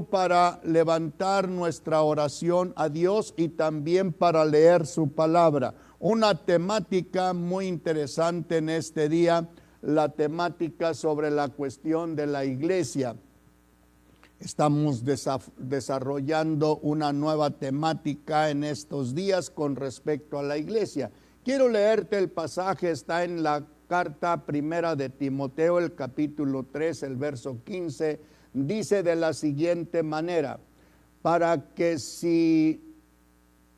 momento para levantar nuestra oración a Dios y también para leer su palabra. Una temática muy interesante en este día, la temática sobre la cuestión de la iglesia. Estamos desarrollando una nueva temática en estos días con respecto a la iglesia. Quiero leerte el pasaje, está en la carta primera de Timoteo, el capítulo 3, el verso 15, dice de la siguiente manera: para que si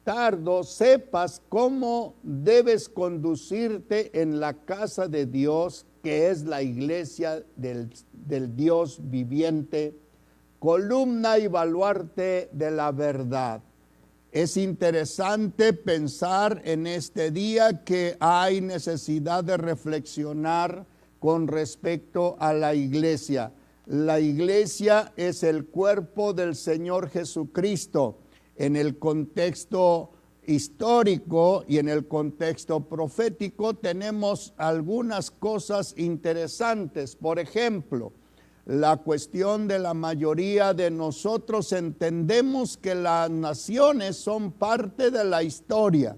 tardo sepas cómo debes conducirte en la casa de Dios, que es la iglesia del Dios viviente, columna y baluarte de la verdad. Es interesante pensar en este día que hay necesidad de reflexionar con respecto a la iglesia. La iglesia es el cuerpo del Señor Jesucristo. En el contexto histórico y en el contexto profético tenemos algunas cosas interesantes. Por ejemplo, la cuestión de la mayoría de nosotros entendemos que las naciones son parte de la historia.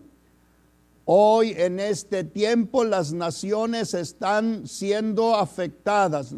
Hoy en este tiempo las naciones están siendo afectadas.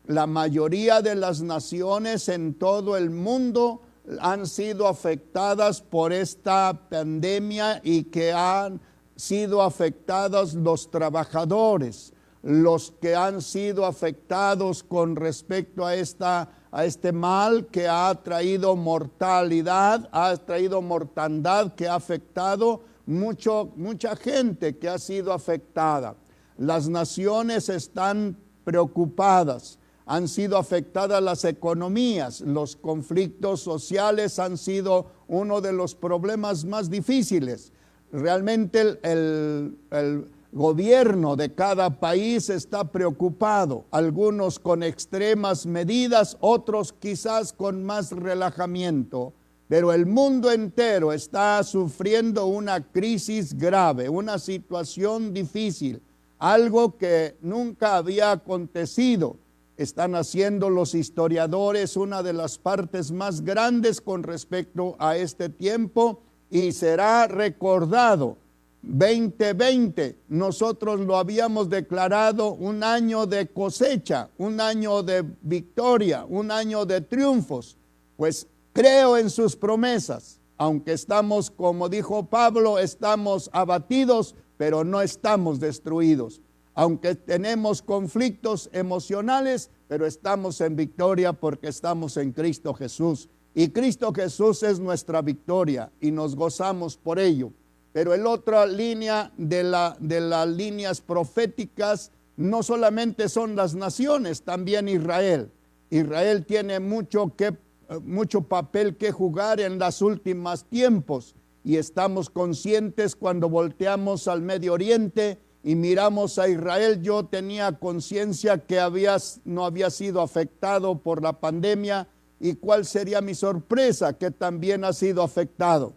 La mayoría de las naciones en todo el mundo han sido afectadas por esta pandemia y que han sido afectados los trabajadores, los que han sido afectados con respecto a este mal que ha traído mortalidad, ha traído mortandad, que ha afectado mucha gente que ha sido afectada. Las naciones están preocupadas, han sido afectadas las economías, los conflictos sociales han sido uno de los problemas más difíciles. Realmente el gobierno de cada país está preocupado, algunos con extremas medidas, otros quizás con más relajamiento, pero el mundo entero está sufriendo una crisis grave, una situación difícil, algo que nunca había acontecido. Están haciendo los historiadores una de las partes más grandes con respecto a este tiempo y será recordado. 2020, nosotros lo habíamos declarado un año de cosecha, un año de victoria, un año de triunfos. Pues creo en sus promesas, aunque estamos, como dijo Pablo, estamos abatidos, pero no estamos destruidos. Aunque tenemos conflictos emocionales, pero estamos en victoria porque estamos en Cristo Jesús. Y Cristo Jesús es nuestra victoria y nos gozamos por ello. Pero en otra línea de las líneas proféticas, no solamente son las naciones, también Israel. Israel tiene mucho papel que jugar en los últimos tiempos. Y estamos conscientes cuando volteamos al Medio Oriente y miramos a Israel. Yo tenía conciencia que no había sido afectado por la pandemia. ¿Y cuál sería mi sorpresa? Que también ha sido afectado.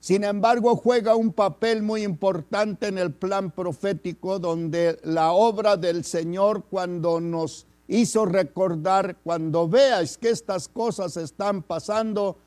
Sin embargo, juega un papel muy importante en el plan profético, donde la obra del Señor, cuando nos hizo recordar, cuando veáis que estas cosas están pasando,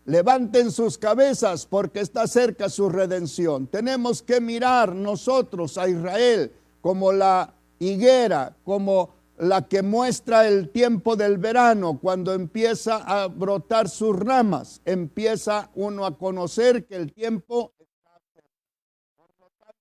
levanten sus cabezas porque está cerca su redención. Tenemos que mirar nosotros a Israel como la higuera, como la que muestra el tiempo del verano, cuando empieza a brotar sus ramas, empieza uno a conocer que el tiempo está cerca. Por lo tanto,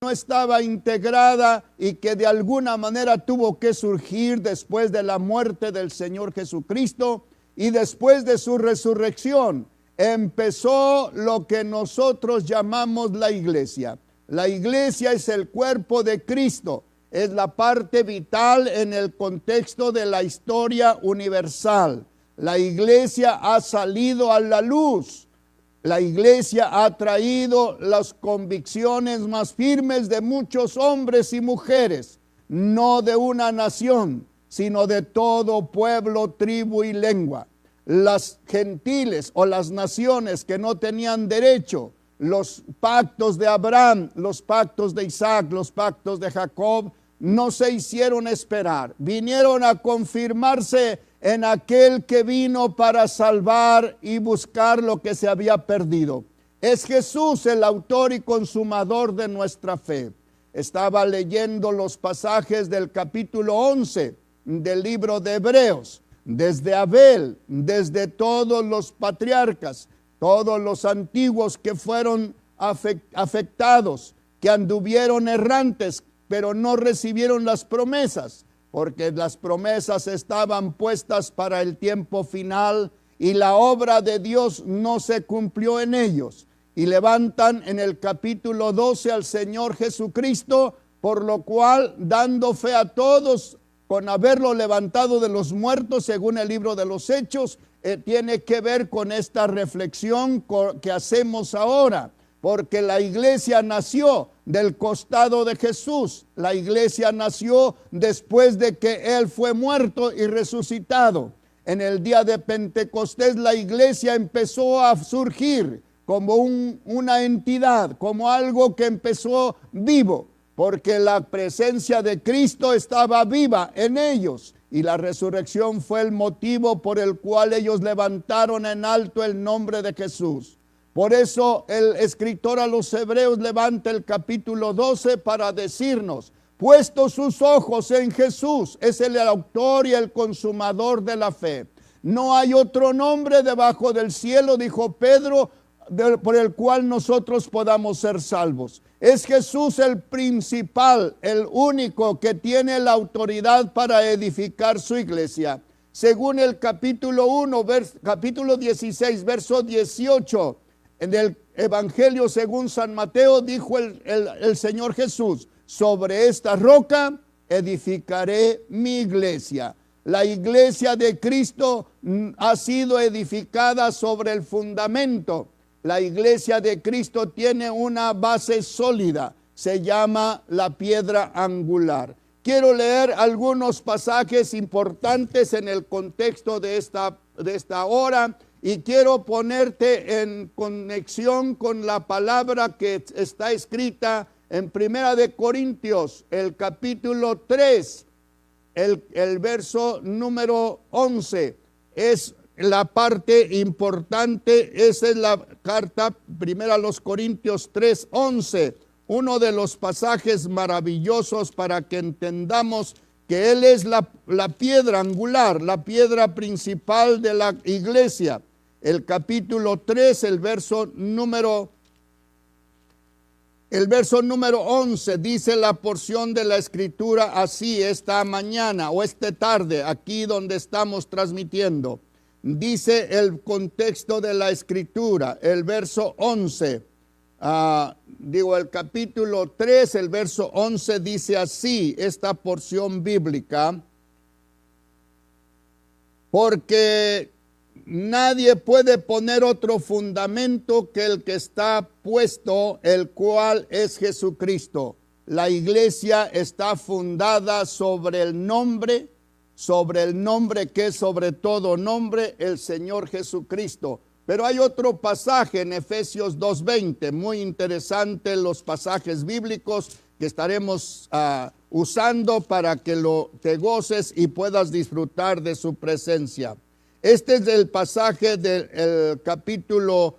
no estaba integrada y que de alguna manera tuvo que surgir después de la muerte del Señor Jesucristo y después de su resurrección. Empezó lo que nosotros llamamos la iglesia. La iglesia es el cuerpo de Cristo, es la parte vital en el contexto de la historia universal. La iglesia ha salido a la luz. La iglesia ha traído las convicciones más firmes de muchos hombres y mujeres, no de una nación, sino de todo pueblo, tribu y lengua. Las gentiles o las naciones que no tenían derecho, los pactos de Abraham, los pactos de Isaac, los pactos de Jacob, no se hicieron esperar. Vinieron a confirmarse en aquel que vino para salvar y buscar lo que se había perdido. Es Jesús el autor y consumador de nuestra fe. Estaba leyendo los pasajes del capítulo 11 del libro de Hebreos. Desde Abel, desde todos los patriarcas, todos los antiguos que fueron afectados, que anduvieron errantes, pero no recibieron las promesas, porque las promesas estaban puestas para el tiempo final y la obra de Dios no se cumplió en ellos. Y levantan en el capítulo 12 al Señor Jesucristo, por lo cual, dando fe a todos, con haberlo levantado de los muertos, según el libro de los Hechos, tiene que ver con esta reflexión que hacemos ahora, porque la iglesia nació del costado de Jesús. La iglesia nació después de que Él fue muerto y resucitado. En el día de Pentecostés la iglesia empezó a surgir como una entidad, como algo que empezó vivo, porque la presencia de Cristo estaba viva en ellos y la resurrección fue el motivo por el cual ellos levantaron en alto el nombre de Jesús. Por eso el escritor a los Hebreos levanta el capítulo 12 para decirnos: puesto sus ojos en Jesús, es el autor y el consumador de la fe. No hay otro nombre debajo del cielo, dijo Pedro, por el cual nosotros podamos ser salvos. Es Jesús el principal, el único que tiene la autoridad para edificar su iglesia. Según el capítulo 1, capítulo 16, verso 18, en el Evangelio según San Mateo, dijo el Señor Jesús: sobre esta roca edificaré mi iglesia. La iglesia de Cristo ha sido edificada sobre el fundamento. La iglesia de Cristo tiene una base sólida, se llama la piedra angular. Quiero leer algunos pasajes importantes en el contexto de esta hora y quiero ponerte en conexión con la palabra que está escrita en Primera de Corintios, el capítulo 3, el verso número 11. Es la parte importante, esa es la carta primera a los Corintios 3:11, uno de los pasajes maravillosos para que entendamos que Él es la piedra angular, la piedra principal de la iglesia. El capítulo 3, el verso número 11, dice la porción de la escritura así esta mañana o esta tarde, aquí donde estamos transmitiendo. Dice el contexto de la escritura, el verso 11, el capítulo 3, el verso 11 dice así, esta porción bíblica: porque nadie puede poner otro fundamento que el que está puesto, el cual es Jesucristo. La iglesia está fundada sobre el nombre que es sobre todo nombre, el Señor Jesucristo. Pero hay otro pasaje en Efesios 2:20, muy interesante, los pasajes bíblicos que estaremos usando para que te goces y puedas disfrutar de su presencia. Este es el pasaje del capítulo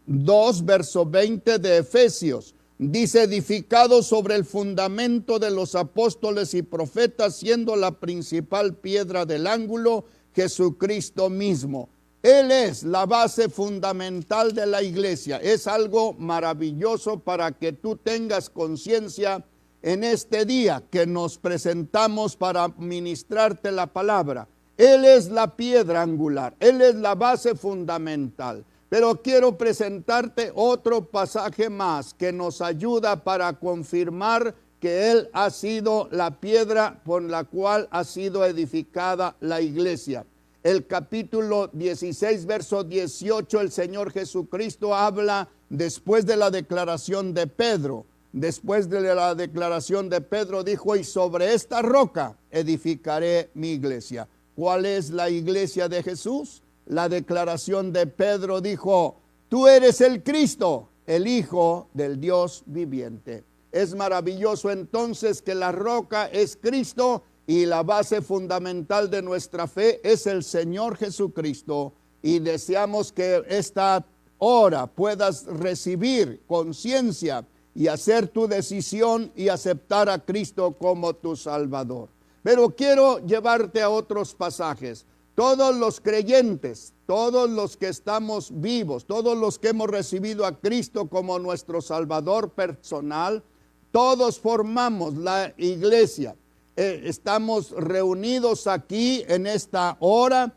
2, verso 20 de Efesios. Dice: edificado sobre el fundamento de los apóstoles y profetas, siendo la principal piedra del ángulo Jesucristo mismo. Él es la base fundamental de la iglesia. Es algo maravilloso para que tú tengas conciencia en este día que nos presentamos para ministrarte la palabra. Él es la piedra angular, Él es la base fundamental. Pero quiero presentarte otro pasaje más que nos ayuda para confirmar que Él ha sido la piedra por la cual ha sido edificada la iglesia. El capítulo 16, verso 18, el Señor Jesucristo habla después de la declaración de Pedro. Después de la declaración de Pedro dijo, y sobre esta roca edificaré mi iglesia. ¿Cuál es la iglesia de Jesús? La declaración de Pedro dijo, tú eres el Cristo, el Hijo del Dios viviente. Es maravilloso entonces que la roca es Cristo y la base fundamental de nuestra fe es el Señor Jesucristo. Y deseamos que esta hora puedas recibir conciencia y hacer tu decisión y aceptar a Cristo como tu Salvador. Pero quiero llevarte a otros pasajes. Todos los creyentes, todos los que estamos vivos, todos los que hemos recibido a Cristo como nuestro Salvador personal, todos formamos la iglesia. Estamos reunidos aquí en esta hora,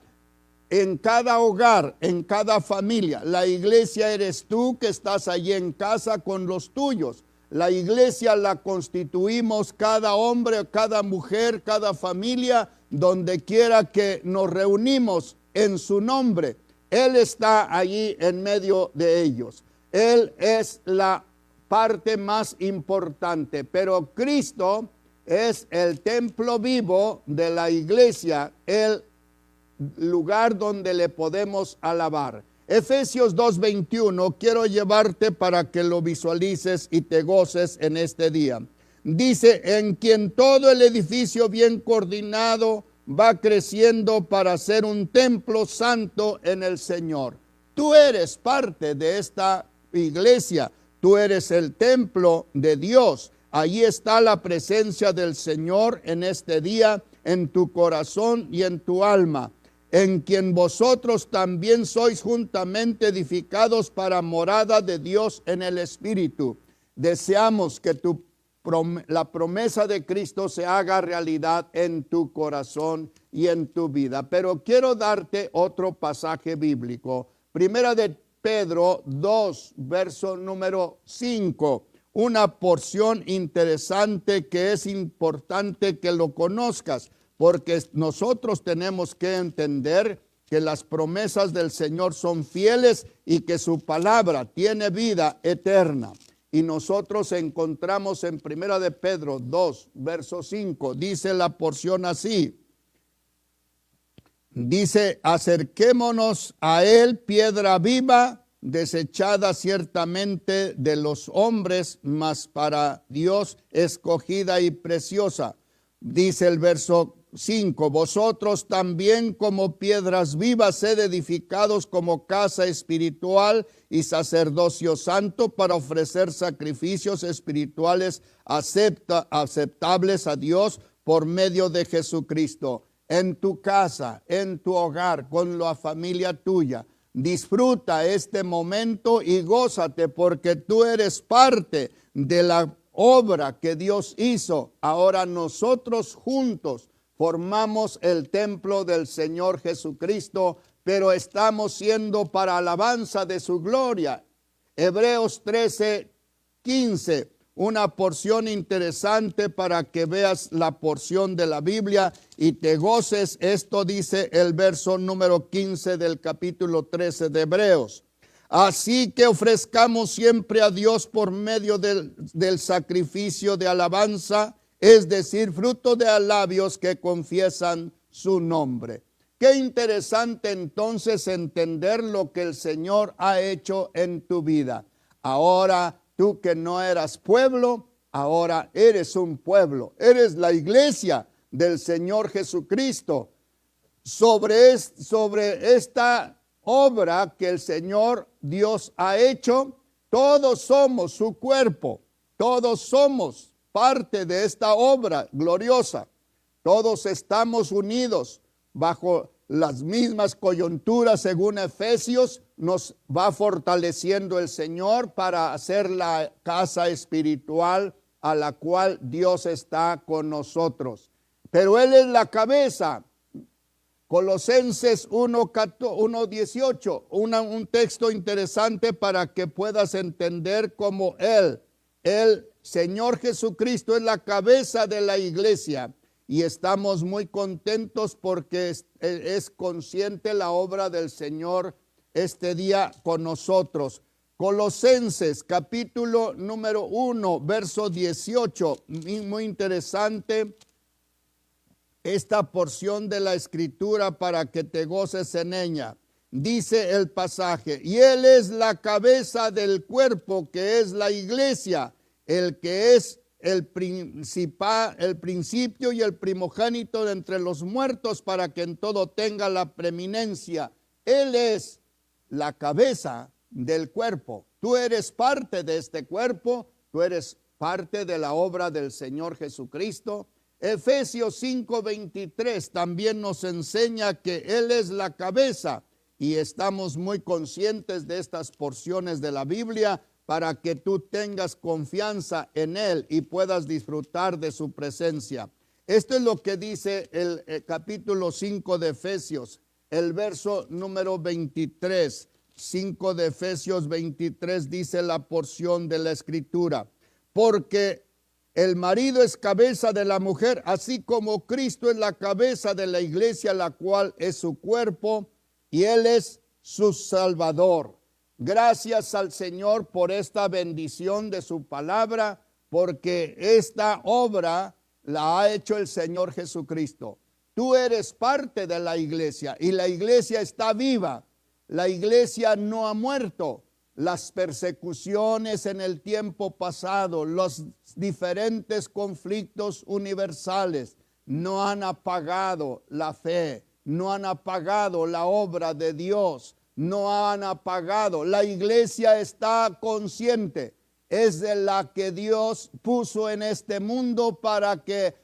en cada hogar, en cada familia. La iglesia eres tú que estás allí en casa con los tuyos. La iglesia la constituimos cada hombre, cada mujer, cada familia, donde quiera que nos reunimos en su nombre. Él está allí en medio de ellos. Él es la parte más importante, pero Cristo es el templo vivo de la iglesia, el lugar donde le podemos alabar. Efesios 2:21, quiero llevarte para que lo visualices y te goces en este día. Dice, en quien todo el edificio bien coordinado va creciendo para ser un templo santo en el Señor. Tú eres parte de esta iglesia, tú eres el templo de Dios. Allí está la presencia del Señor en este día, en tu corazón y en tu alma, en quien vosotros también sois juntamente edificados para morada de Dios en el Espíritu. Deseamos que la promesa de Cristo se haga realidad en tu corazón y en tu vida. Pero quiero darte otro pasaje bíblico. Primera de Pedro 2, verso número 5. Una porción interesante que es importante que lo conozcas, porque nosotros tenemos que entender que las promesas del Señor son fieles y que su palabra tiene vida eterna. Y nosotros encontramos en Primera de Pedro 2, verso 5, dice la porción así. Dice, acerquémonos a él, piedra viva, desechada ciertamente de los hombres, mas para Dios escogida y preciosa. Dice el verso 5, vosotros también como piedras vivas sed edificados como casa espiritual y sacerdocio santo para ofrecer sacrificios espirituales aceptables a Dios por medio de Jesucristo. En tu casa, en tu hogar, con la familia tuya, disfruta este momento y gózate porque tú eres parte de la obra que Dios hizo. Ahora nosotros juntos formamos el templo del Señor Jesucristo, pero estamos siendo para alabanza de su gloria. Hebreos 13:15, una porción interesante para que veas la porción de la Biblia y te goces. Esto dice el verso número 15 del capítulo 13 de Hebreos. Así que ofrezcamos siempre a Dios por medio del sacrificio de alabanza, es decir, fruto de labios que confiesan su nombre. Qué interesante entonces entender lo que el Señor ha hecho en tu vida. Ahora tú que no eras pueblo, ahora eres un pueblo. Eres la iglesia del Señor Jesucristo. Sobre esta obra que el Señor Dios ha hecho, todos somos su cuerpo. Todos somos parte de esta obra gloriosa. Todos estamos unidos bajo las mismas coyunturas según Efesios, nos va fortaleciendo el Señor para hacer la casa espiritual a la cual Dios está con nosotros. Pero Él es la cabeza. Colosenses 1:18, un texto interesante para que puedas entender cómo el Señor Jesucristo es la cabeza de la iglesia. Y estamos muy contentos porque es consciente la obra del Señor este día con nosotros. Colosenses capítulo número 1, verso 18, muy interesante esta porción de la escritura para que te goces en ella. Dice el pasaje, y Él es la cabeza del cuerpo que es la iglesia, el que es el principio y el primogénito de entre los muertos, para que en todo tenga la preeminencia. Él es la cabeza del cuerpo. Tú eres parte de este cuerpo, tú eres parte de la obra del Señor Jesucristo. Efesios 5:23 también nos enseña que Él es la cabeza, y estamos muy conscientes de estas porciones de la Biblia para que tú tengas confianza en Él y puedas disfrutar de su presencia. Esto es lo que dice el capítulo 5 de Efesios, el verso número 23. 5 de Efesios 23 dice la porción de la escritura, porque el marido es cabeza de la mujer, así como Cristo es la cabeza de la iglesia, la cual es su cuerpo, y Él es su Salvador. Gracias al Señor por esta bendición de su palabra, porque esta obra la ha hecho el Señor Jesucristo. Tú eres parte de la iglesia y la iglesia está viva. La iglesia no ha muerto. Las persecuciones en el tiempo pasado, los diferentes conflictos universales no han apagado la fe, no han apagado la obra de Dios, no han apagado. La iglesia está consciente, es de la que Dios puso en este mundo para que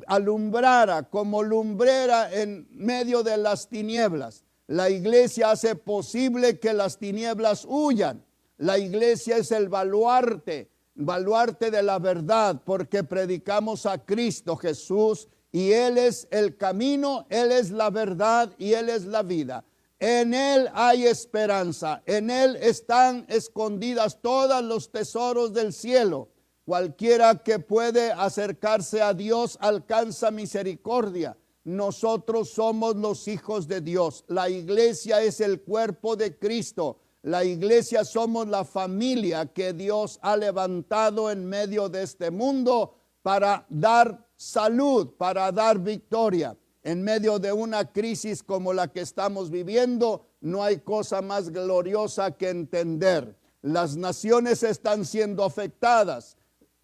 alumbrara como lumbrera en medio de las tinieblas. La iglesia hace posible que las tinieblas huyan. La iglesia es el baluarte de la verdad, porque predicamos a Cristo Jesús y Él es el camino, Él es la verdad y Él es la vida. En Él hay esperanza, en Él están escondidas todos los tesoros del cielo. Cualquiera que puede acercarse a Dios alcanza misericordia. Nosotros somos los hijos de Dios. La iglesia es el cuerpo de Cristo. La iglesia somos la familia que Dios ha levantado en medio de este mundo para dar salud, para dar victoria. En medio de una crisis como la que estamos viviendo, no hay cosa más gloriosa que entender. Las naciones están siendo afectadas.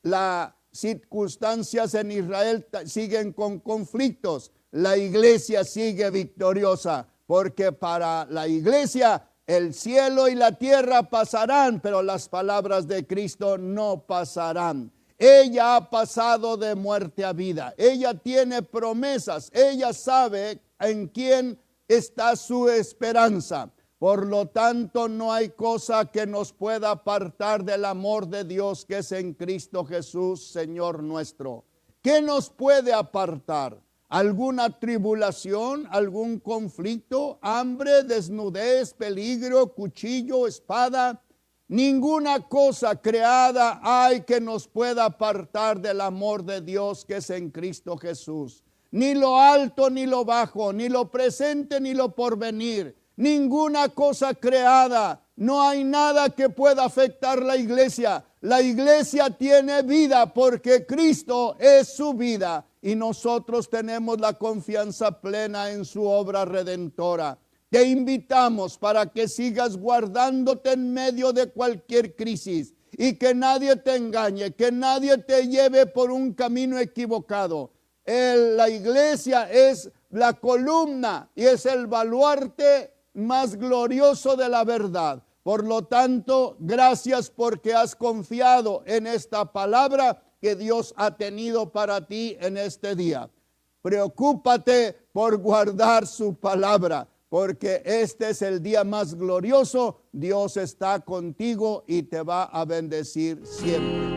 Las circunstancias en Israel siguen con conflictos. La iglesia sigue victoriosa, porque para la iglesia el cielo y la tierra pasarán, pero las palabras de Cristo no pasarán. Ella ha pasado de muerte a vida. Ella tiene promesas. Ella sabe en quién está su esperanza. Por lo tanto, no hay cosa que nos pueda apartar del amor de Dios que es en Cristo Jesús, Señor nuestro. ¿Qué nos puede apartar? ¿Alguna tribulación, algún conflicto, hambre, desnudez, peligro, cuchillo, espada? Ninguna cosa creada hay que nos pueda apartar del amor de Dios que es en Cristo Jesús. Ni lo alto ni lo bajo, ni lo presente ni lo porvenir. Ninguna cosa creada. No hay nada que pueda afectar la iglesia. La iglesia tiene vida porque Cristo es su vida. Y nosotros tenemos la confianza plena en su obra redentora. Te invitamos para que sigas guardándote en medio de cualquier crisis y que nadie te engañe, que nadie te lleve por un camino equivocado. La iglesia es la columna y es el baluarte más glorioso de la verdad. Por lo tanto, gracias porque has confiado en esta palabra que Dios ha tenido para ti en este día. preocúpate por guardar su palabra, porque este es el día más glorioso. Dios está contigo y te va a bendecir siempre.